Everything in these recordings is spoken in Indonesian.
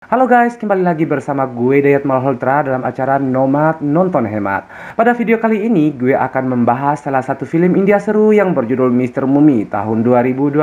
Halo guys, kembali lagi bersama gue Dayat Malhotra dalam acara Nomad Nonton Hemat. Pada video kali ini gue akan membahas salah satu film India seru yang berjudul Mr. Mummy tahun 2022.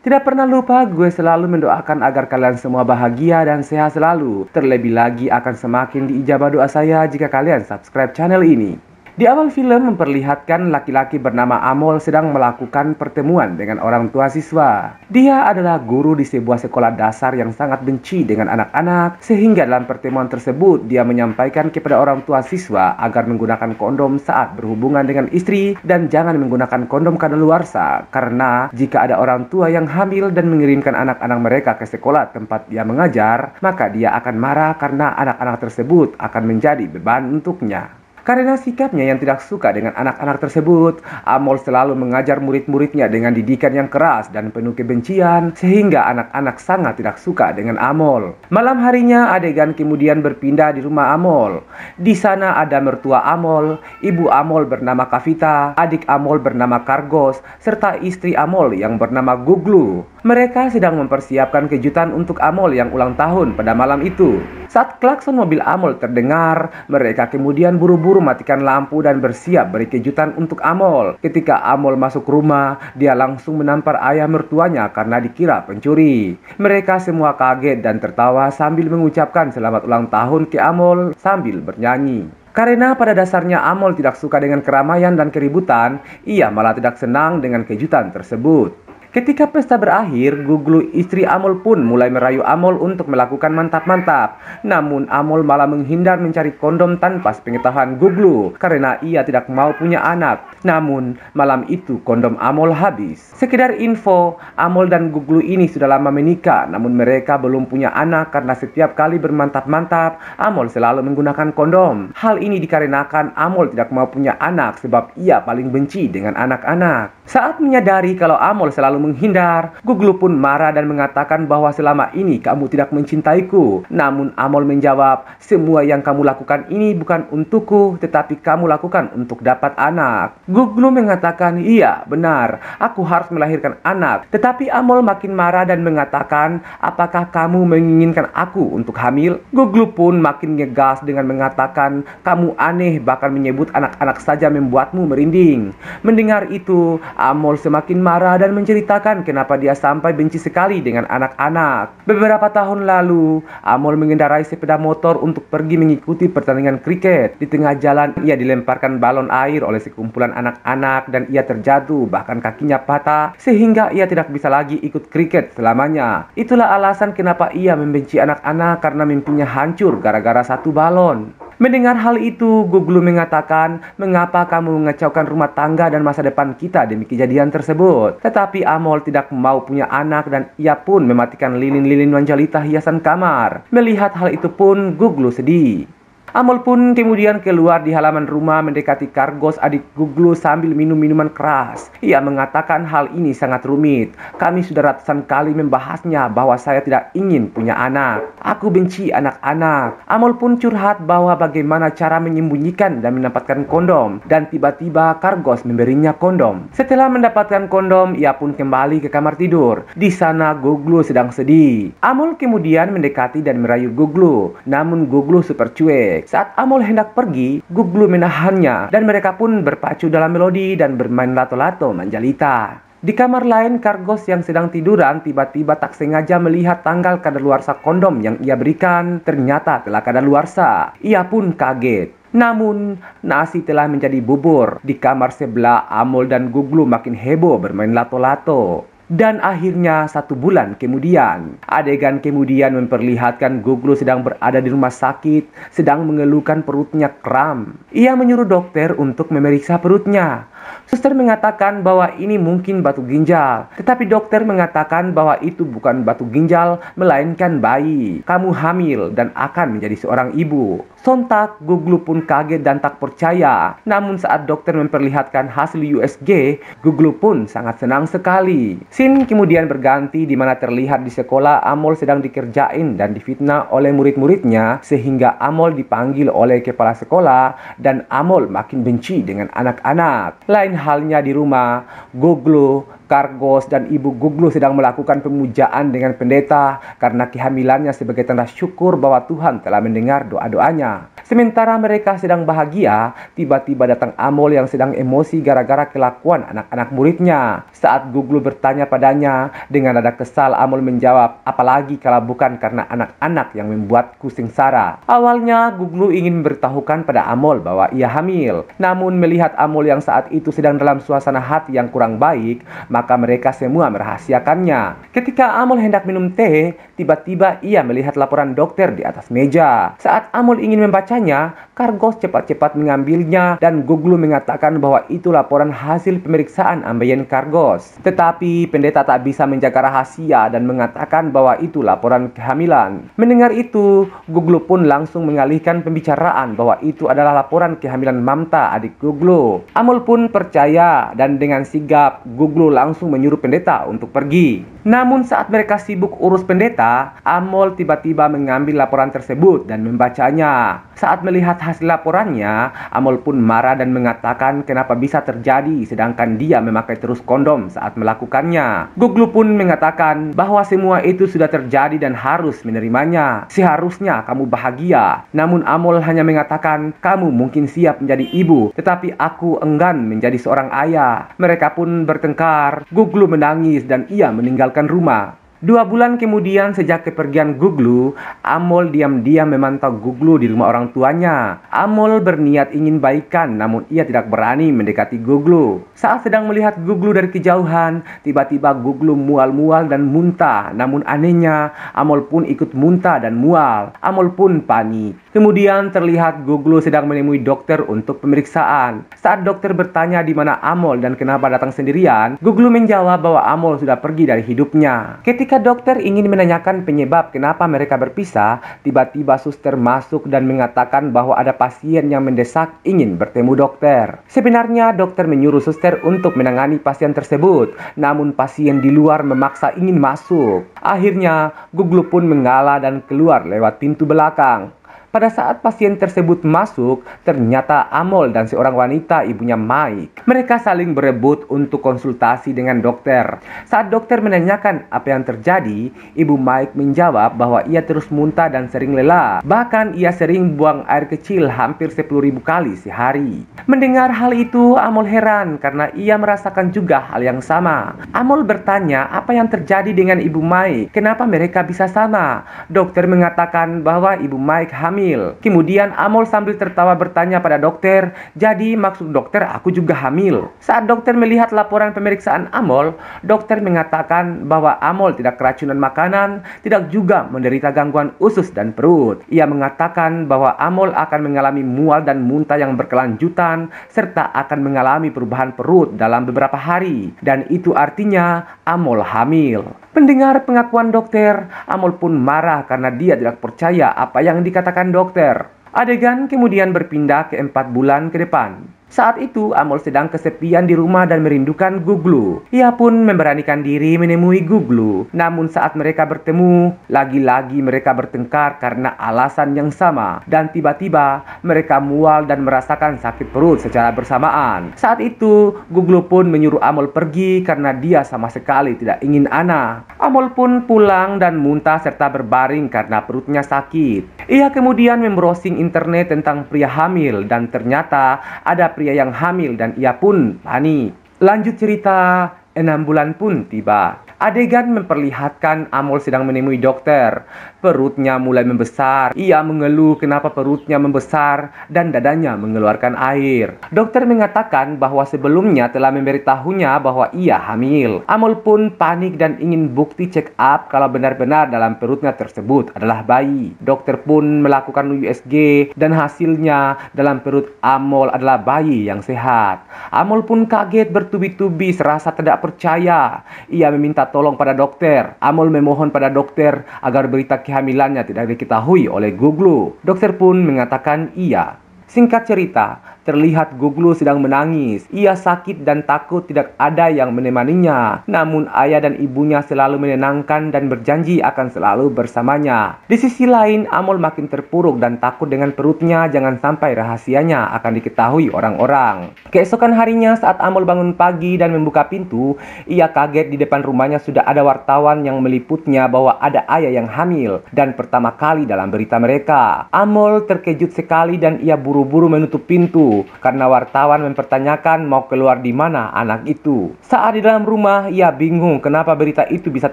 Tidak pernah lupa gue selalu mendoakan agar kalian semua bahagia dan sehat selalu. Terlebih lagi akan semakin diijabah doa saya jika kalian subscribe channel ini. Di awal film memperlihatkan laki-laki bernama Amol sedang melakukan pertemuan dengan orang tua siswa. Dia adalah guru di sebuah sekolah dasar yang sangat benci dengan anak-anak, sehingga dalam pertemuan tersebut dia menyampaikan kepada orang tua siswa agar menggunakan kondom saat berhubungan dengan istri dan jangan menggunakan kondom kadaluarsa, karena jika ada orang tua yang hamil dan mengirimkan anak-anak mereka ke sekolah tempat dia mengajar, maka dia akan marah karena anak-anak tersebut akan menjadi beban untuknya. Karena sikapnya yang tidak suka dengan anak-anak tersebut, Amol selalu mengajar murid-muridnya dengan didikan yang keras dan penuh kebencian, sehingga anak-anak sangat tidak suka dengan Amol. Malam harinya, adegan kemudian berpindah di rumah Amol. Di sana ada mertua Amol, ibu Amol bernama Kavita, adik Amol bernama Kargos, serta istri Amol yang bernama Guglu. Mereka sedang mempersiapkan kejutan untuk Amol yang ulang tahun pada malam itu. Saat klakson mobil Amol terdengar, mereka kemudian buru-buru matikan lampu dan bersiap beri kejutan untuk Amol. Ketika Amol masuk rumah, dia langsung menampar ayah mertuanya karena dikira pencuri. Mereka semua kaget dan tertawa sambil mengucapkan selamat ulang tahun ke Amol sambil bernyanyi. Karena pada dasarnya Amol tidak suka dengan keramaian dan keributan, ia malah tidak senang dengan kejutan tersebut. Ketika pesta berakhir, Guglu istri Amol pun mulai merayu Amol untuk melakukan mantap-mantap. Namun Amol malah menghindar mencari kondom tanpa sepengetahuan Guglu karena ia tidak mau punya anak. Namun malam itu kondom Amol habis. Sekedar info, Amol dan Guglu ini sudah lama menikah, namun mereka belum punya anak karena setiap kali bermantap-mantap, Amol selalu menggunakan kondom. Hal ini dikarenakan Amol tidak mau punya anak sebab ia paling benci dengan anak-anak. Saat menyadari kalau Amol selalu menghindar, Guglu pun marah dan mengatakan bahwa selama ini kamu tidak mencintaiku. Namun Amol menjawab, semua yang kamu lakukan ini bukan untukku, tetapi kamu lakukan untuk dapat anak. Guglu mengatakan, iya benar, aku harus melahirkan anak. Tetapi Amol makin marah dan mengatakan, apakah kamu menginginkan aku untuk hamil? Guglu pun makin ngegas dengan mengatakan, kamu aneh, bahkan menyebut anak-anak saja membuatmu merinding. Mendengar itu, Amol semakin marah dan menceritakan kenapa dia sampai benci sekali dengan anak-anak. Beberapa tahun lalu, Amol mengendarai sepeda motor untuk pergi mengikuti pertandingan kriket. Di tengah jalan, ia dilemparkan balon air oleh sekumpulan anak-anak dan ia terjatuh, bahkan kakinya patah, sehingga ia tidak bisa lagi ikut kriket selamanya. Itulah alasan kenapa ia membenci anak-anak, karena mimpinya hancur gara-gara satu balon. Mendengar hal itu, Guglu mengatakan, mengapa kamu mengacaukan rumah tangga dan masa depan kita demi kejadian tersebut? Tetapi Amol tidak mau punya anak dan ia pun mematikan lilin-lilin wanjalita hiasan kamar. Melihat hal itu pun, Guglu sedih. Amol pun kemudian keluar di halaman rumah mendekati Kargos adik Guglu sambil minum minuman keras. Ia mengatakan hal ini sangat rumit. Kami sudah ratusan kali membahasnya bahwa saya tidak ingin punya anak. Aku benci anak-anak. Amol pun curhat bahwa bagaimana cara menyembunyikan dan mendapatkan kondom. Dan tiba-tiba Kargos memberinya kondom. Setelah mendapatkan kondom, ia pun kembali ke kamar tidur. Di sana Guglu sedang sedih. Amol kemudian mendekati dan merayu Guglu. Namun Guglu super cuek. Saat Amol hendak pergi, Guglu menahannya dan mereka pun berpacu dalam melodi dan bermain lato-lato manjalita. Di kamar lain, Kargos yang sedang tiduran tiba-tiba tak sengaja melihat tanggal kadaluarsa kondom yang ia berikan ternyata telah kadaluarsa. Ia pun kaget. Namun, nasi telah menjadi bubur. Di kamar sebelah, Amol dan Guglu makin heboh bermain lato-lato. Dan akhirnya 1 bulan kemudian, adegan kemudian memperlihatkan Guglu sedang berada di rumah sakit, sedang mengeluhkan perutnya kram. Ia menyuruh dokter untuk memeriksa perutnya. Suster mengatakan bahwa ini mungkin batu ginjal, tetapi dokter mengatakan bahwa itu bukan batu ginjal, melainkan bayi. Kamu hamil dan akan menjadi seorang ibu. Sontak, Guglu pun kaget dan tak percaya. Namun saat dokter memperlihatkan hasil USG, Guglu pun sangat senang sekali. Scene kemudian berganti di mana terlihat di sekolah Amol sedang dikerjain dan difitnah oleh murid-muridnya, sehingga Amol dipanggil oleh kepala sekolah dan Amol makin benci dengan anak-anak. Lain halnya di rumah, Guglu, Kargos, dan ibu Guglu sedang melakukan pemujaan dengan pendeta karena kehamilannya sebagai tanda syukur bahwa Tuhan telah mendengar doa-doanya. Sementara mereka sedang bahagia, tiba-tiba datang Amol yang sedang emosi gara-gara kelakuan anak-anak muridnya. Saat Guglu bertanya padanya, dengan nada kesal Amol menjawab, apalagi kalau bukan karena anak-anak yang membuatku sengsara. Awalnya Guglu ingin memberitahukan pada Amol bahwa ia hamil. Namun melihat Amol yang saat itu sedang dalam suasana hati yang kurang baik, maka mereka semua merahasiakannya. Ketika Amol hendak minum teh, tiba-tiba ia melihat laporan dokter di atas meja. Saat Amol ingin membacanya, Kargos cepat-cepat mengambilnya dan Guglu mengatakan bahwa itu laporan hasil pemeriksaan ambeien Kargos. Tetapi pendeta tak bisa menjaga rahasia dan mengatakan bahwa itu laporan kehamilan. Mendengar itu, Guglu pun langsung mengalihkan pembicaraan bahwa itu adalah laporan kehamilan Mamta, adik Guglu. Amol pun percaya dan dengan sigap Guglu langsung menyuruh pendeta untuk pergi. Namun saat mereka sibuk urus pendeta, Amol tiba-tiba mengambil laporan tersebut dan membacanya. Saat melihat hasil laporannya, Amol pun marah dan mengatakan kenapa bisa terjadi sedangkan dia memakai terus kondom saat melakukannya. Guglu pun mengatakan bahwa semua itu sudah terjadi dan harus menerimanya. Seharusnya kamu bahagia. Namun Amol hanya mengatakan, kamu mungkin siap menjadi ibu, tetapi aku enggan menjadi seorang ayah. Mereka pun bertengkar. Guglu menangis dan ia meninggalkan rumah. 2 bulan kemudian sejak kepergian Guglu, Amol diam-diam memantau Guglu di rumah orang tuanya. Amol berniat ingin baikan, namun ia tidak berani mendekati Guglu. Saat sedang melihat Guglu dari kejauhan, tiba-tiba Guglu mual-mual dan muntah. Namun anehnya, Amol pun ikut muntah dan mual. Amol pun panik. Kemudian terlihat Guglu sedang menemui dokter untuk pemeriksaan. Saat dokter bertanya di mana Amol dan kenapa datang sendirian, Guglu menjawab bahwa Amol sudah pergi dari hidupnya. Ketika dokter ingin menanyakan penyebab kenapa mereka berpisah, tiba-tiba suster masuk dan mengatakan bahwa ada pasien yang mendesak ingin bertemu dokter. Sebenarnya dokter menyuruh suster untuk menangani pasien tersebut, namun pasien di luar memaksa ingin masuk. Akhirnya Guglu pun mengalah dan keluar lewat pintu belakang. Pada saat pasien tersebut masuk, ternyata Amol dan seorang wanita ibunya Mike. Mereka saling berebut untuk konsultasi dengan dokter. Saat dokter menanyakan apa yang terjadi, ibu Mike menjawab bahwa ia terus muntah dan sering lelah. Bahkan ia sering buang air kecil hampir 10.000 kali sehari. Mendengar hal itu, Amol heran karena ia merasakan juga hal yang sama. Amol bertanya apa yang terjadi dengan ibu Mike, kenapa mereka bisa sama. Dokter mengatakan bahwa ibu Mike hamil. Kemudian Amol sambil tertawa bertanya pada dokter, jadi maksud dokter aku juga hamil. Saat dokter melihat laporan pemeriksaan Amol, dokter mengatakan bahwa Amol tidak keracunan makanan, tidak juga menderita gangguan usus dan perut. Ia mengatakan bahwa Amol akan mengalami mual dan muntah yang berkelanjutan, serta akan mengalami perubahan perut dalam beberapa hari. Dan itu artinya Amol hamil. Mendengar pengakuan dokter, Amol pun marah karena dia tidak percaya apa yang dikatakan dokter. Adegan kemudian berpindah ke 4 bulan ke depan. Saat itu Amol sedang kesepian di rumah dan merindukan Guglu. Ia pun memberanikan diri menemui Guglu. Namun saat mereka bertemu, lagi-lagi mereka bertengkar karena alasan yang sama. Dan tiba-tiba mereka mual dan merasakan sakit perut secara bersamaan. Saat itu Guglu pun menyuruh Amol pergi karena dia sama sekali tidak ingin anak. Amol pun pulang dan muntah serta berbaring karena perutnya sakit. Ia kemudian membrowsing internet tentang pria hamil dan ternyata ada pria yang hamil dan ia pun panik. Lanjut cerita, 6 bulan pun tiba. Adegan memperlihatkan Amol sedang menemui dokter. Perutnya mulai membesar. Ia mengeluh kenapa perutnya membesar dan dadanya mengeluarkan air. Dokter mengatakan bahwa sebelumnya telah memberitahunya bahwa ia hamil. Amol pun panik dan ingin bukti check up kalau benar-benar dalam perutnya tersebut adalah bayi. Dokter pun melakukan USG dan hasilnya dalam perut Amol adalah bayi yang sehat. Amol pun kaget bertubi-tubi serasa tidak percaya. Ia meminta tolong pada dokter. Amol memohon pada dokter agar berita kehamilannya tidak diketahui oleh Guglu. Dokter pun mengatakan iya. Singkat cerita, terlihat Guglu sedang menangis. Ia sakit dan takut tidak ada yang menemaninya. Namun ayah dan ibunya selalu menenangkan dan berjanji akan selalu bersamanya. Di sisi lain, Amol makin terpuruk dan takut dengan perutnya jangan sampai rahasianya akan diketahui orang-orang. Keesokan harinya saat Amol bangun pagi dan membuka pintu, ia kaget di depan rumahnya sudah ada wartawan yang meliputnya bahwa ada ayah yang hamil dan pertama kali dalam berita mereka. Amol terkejut sekali dan ia buru-buru menutup pintu karena wartawan mempertanyakan mau keluar di mana anak itu. Saat di dalam rumah, ia bingung kenapa berita itu bisa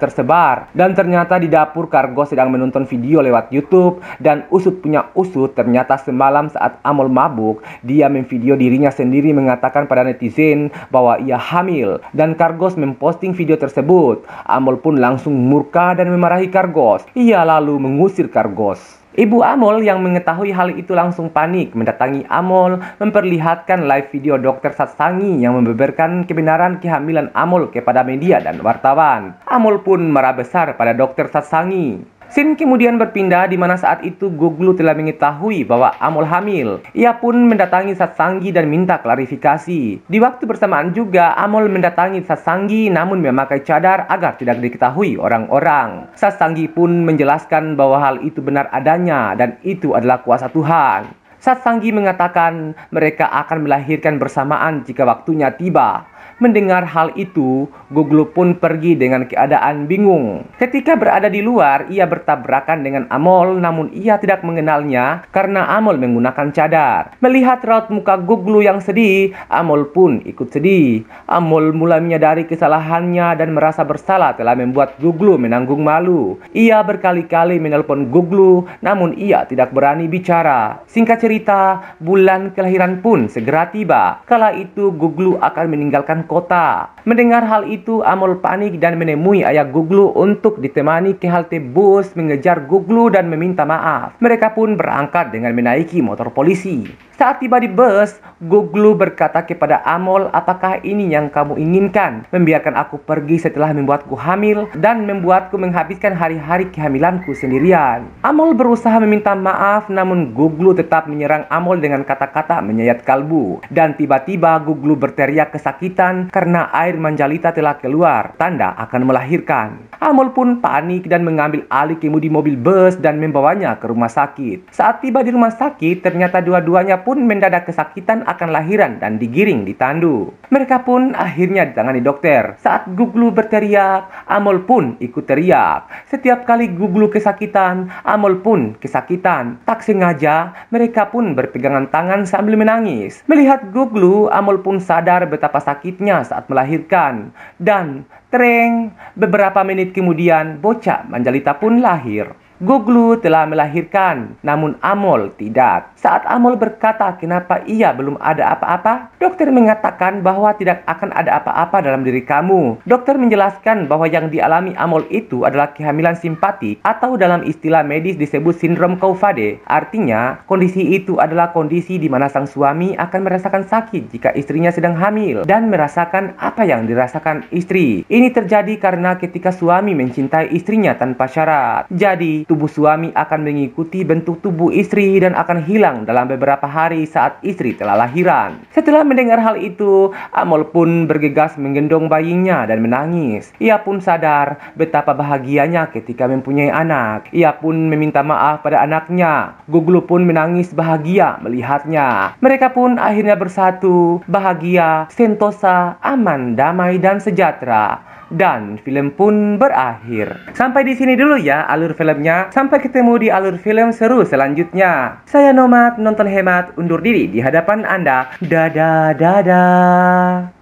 tersebar. Dan ternyata di dapur Kargo sedang menonton video lewat YouTube dan usut punya usut ternyata semalam saat Amol mabuk, dia memvideo dirinya sendiri mengatakan pada netizen bahwa ia hamil dan Kargos memposting video tersebut. Amol pun langsung murka dan memarahi Kargos. Ia lalu mengusir Kargos. Ibu Amol yang mengetahui hal itu langsung panik mendatangi Amol memperlihatkan live video dokter Satsangi yang membeberkan kebenaran kehamilan Amol kepada media dan wartawan. Amol pun marah besar pada dokter Satsangi. Scene kemudian berpindah di mana saat itu Guglu telah mengetahui bahwa Amol hamil. Ia pun mendatangi Satsangi dan minta klarifikasi. Di waktu bersamaan juga Amol mendatangi Satsangi namun memakai cadar agar tidak diketahui orang-orang. Satsangi pun menjelaskan bahwa hal itu benar adanya dan itu adalah kuasa Tuhan. Satsangi mengatakan mereka akan melahirkan bersamaan jika waktunya tiba. Mendengar hal itu, Guglu pun pergi dengan keadaan bingung. Ketika berada di luar, ia bertabrakan dengan Amol, namun ia tidak mengenalnya karena Amol menggunakan cadar. Melihat raut muka Guglu yang sedih, Amol pun ikut sedih. Amol mulai menyadari kesalahannya dan merasa bersalah telah membuat Guglu menanggung malu. Ia berkali-kali menelpon Guglu, namun ia tidak berani bicara. Singkat cerita, bulan kelahiran pun segera tiba. Kala itu Guglu akan meninggalkan kota. Mendengar hal itu, Amol panik dan menemui ayah Guglu untuk ditemani ke halte bus mengejar Guglu dan meminta maaf. Mereka pun berangkat dengan menaiki motor polisi. Saat tiba di bus, Guglu berkata kepada Amol, apakah ini yang kamu inginkan? Membiarkan aku pergi setelah membuatku hamil dan membuatku menghabiskan hari-hari kehamilanku sendirian. Amol berusaha meminta maaf, namun Guglu tetap menyerang Amol dengan kata-kata menyayat kalbu. Dan tiba-tiba Guglu berteriak kesakitan karena air manjalita telah keluar, tanda akan melahirkan. Amol pun panik dan mengambil alih kemudi mobil bus dan membawanya ke rumah sakit. Saat tiba di rumah sakit, ternyata dua-duanya pun mendadak kesakitan akan lahiran dan digiring di tandu. Mereka pun akhirnya ditangani dokter. Saat Guglu berteriak, Amol pun ikut teriak. Setiap kali Guglu kesakitan, Amol pun kesakitan. Tak sengaja, mereka pun berpegangan tangan sambil menangis. Melihat Guglu, Amol pun sadar betapa sakitnya saat melahirkan. Dan tereng, beberapa menit kemudian bocah Manjalita pun lahir. Guglu telah melahirkan, namun Amol tidak. Saat Amol berkata kenapa ia belum ada apa-apa, dokter mengatakan bahwa tidak akan ada apa-apa dalam diri kamu. Dokter menjelaskan bahwa yang dialami Amol itu adalah kehamilan simpatik atau dalam istilah medis disebut sindrom Couvade. Artinya, kondisi itu adalah kondisi di mana sang suami akan merasakan sakit jika istrinya sedang hamil dan merasakan apa yang dirasakan istri. Ini terjadi karena ketika suami mencintai istrinya tanpa syarat. Jadi, tubuh suami akan mengikuti bentuk tubuh istri dan akan hilang dalam beberapa hari saat istri telah lahiran. Setelah mendengar hal itu, Amol pun bergegas menggendong bayinya dan menangis. Ia pun sadar betapa bahagianya ketika mempunyai anak. Ia pun meminta maaf pada anaknya. Guglu pun menangis bahagia melihatnya. Mereka pun akhirnya bersatu, bahagia, sentosa, aman, damai, dan sejahtera. Dan film pun berakhir. Sampai di sini dulu ya alur filmnya. Sampai ketemu di alur film seru selanjutnya. Saya Nomad, nonton hemat, undur diri di hadapan Anda. Dadah, dadah.